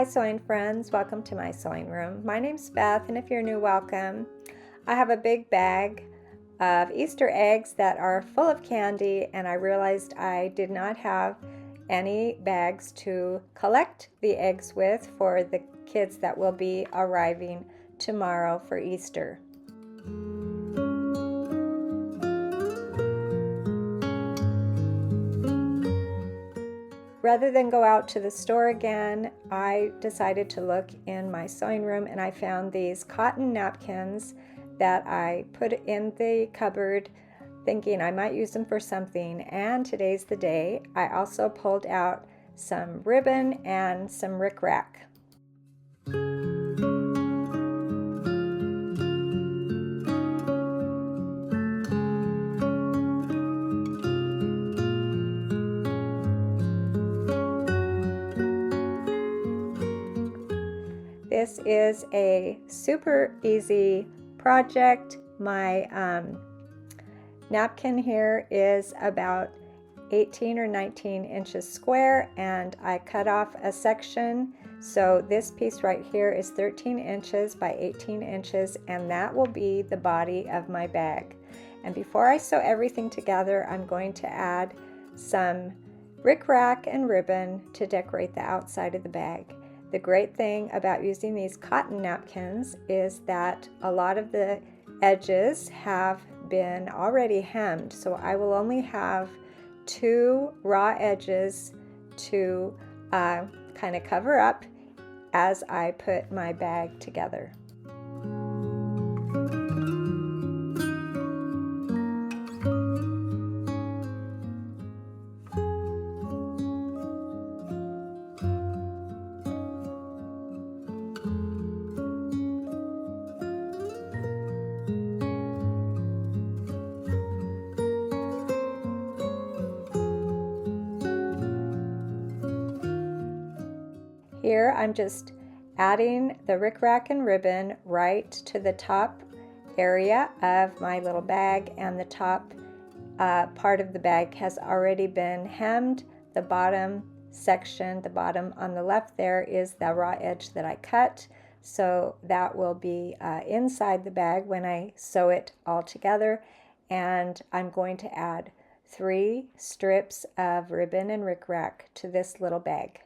Hi sewing friends, welcome to my sewing room. My name's Beth, and if you're new, welcome. I have a big bag of Easter eggs that are full of candy, and I realized I did not have any bags to collect the eggs with for the kids that will be arriving tomorrow for Easter. Rather than go out to the store again, I decided to look in my sewing room, and I found these cotton napkins that I put in the cupboard thinking I might use them for something, and today's the day. I also pulled out some ribbon and some rickrack. This is a super easy project. My napkin here is about 18 or 19 inches square, and I cut off a section. So this piece right here is 13 inches by 18 inches, and that will be the body of my bag. And before I sew everything together, I'm going to add some rickrack and ribbon to decorate the outside of the bag. The great thing about using these cotton napkins is that a lot of the edges have been already hemmed, so I will only have 2 raw edges to kind of cover up as I put my bag together. Here I'm just adding the rickrack and ribbon right to the top area of my little bag, and the top part of the bag has already been hemmed. The bottom section, the bottom on the left there, is the raw edge that I cut, so that will be inside the bag when I sew it all together. And I'm going to add 3 strips of ribbon and rickrack to this little bag.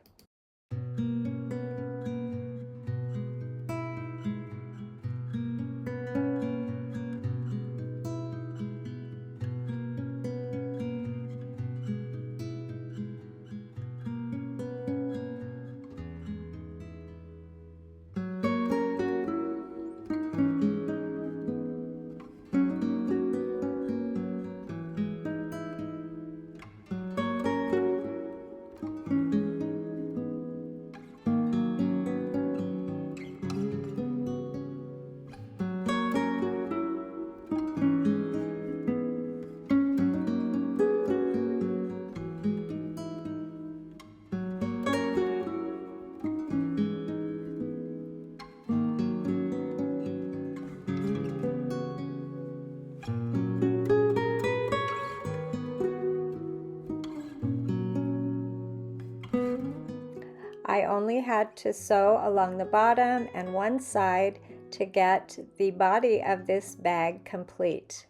I only had to sew along the bottom and one side to get the body of this bag complete.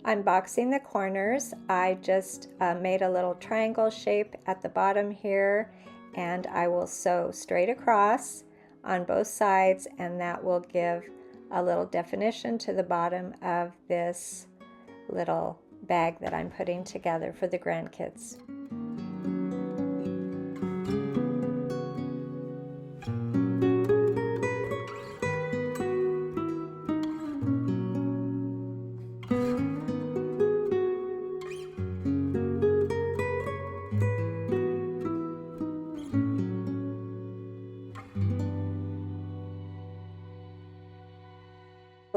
I'm boxing the corners. I just made a little triangle shape at the bottom here, and I will sew straight across on both sides, and that will give a little definition to the bottom of this little bag that I'm putting together for the grandkids.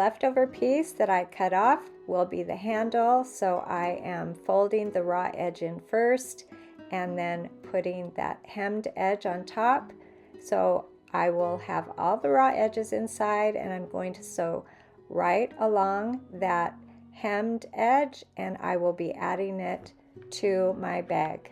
leftover piece that I cut off will be the handle, so I am folding the raw edge in first and then putting that hemmed edge on top. So I will have all the raw edges inside, and I'm going to sew right along that hemmed edge, and I will be adding it to my bag.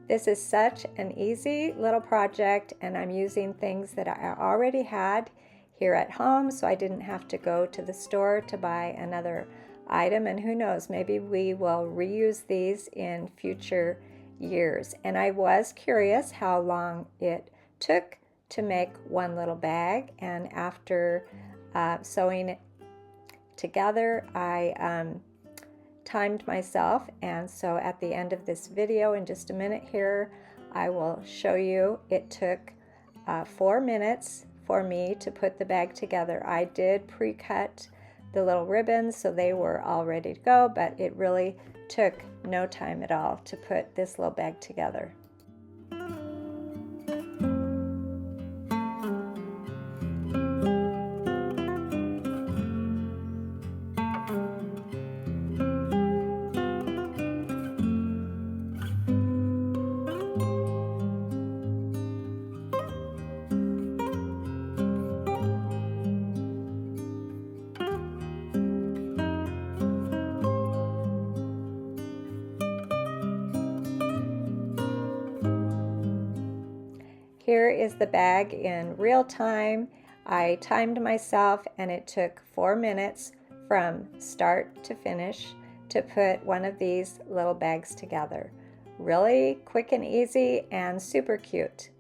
This is such an easy little project, and I'm using things that I already had here at home, so I didn't have to go to the store to buy another item. And who knows, maybe we will reuse these in future years. And I was curious how long it took to make one little bag, and after sewing it together, I timed myself, and so at the end of this video, in just a minute here, I will show you it took 4 minutes for me to put the bag together. I did pre-cut the little ribbons so they were all ready to go, but it really took no time at all to put this little bag together. Here is the bag in real time. I timed myself, and it took 4 minutes from start to finish to put one of these little bags together. Really quick and easy and super cute.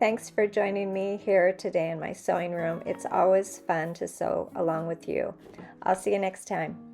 Thanks for joining me here today in my sewing room. It's always fun to sew along with you. I'll see you next time.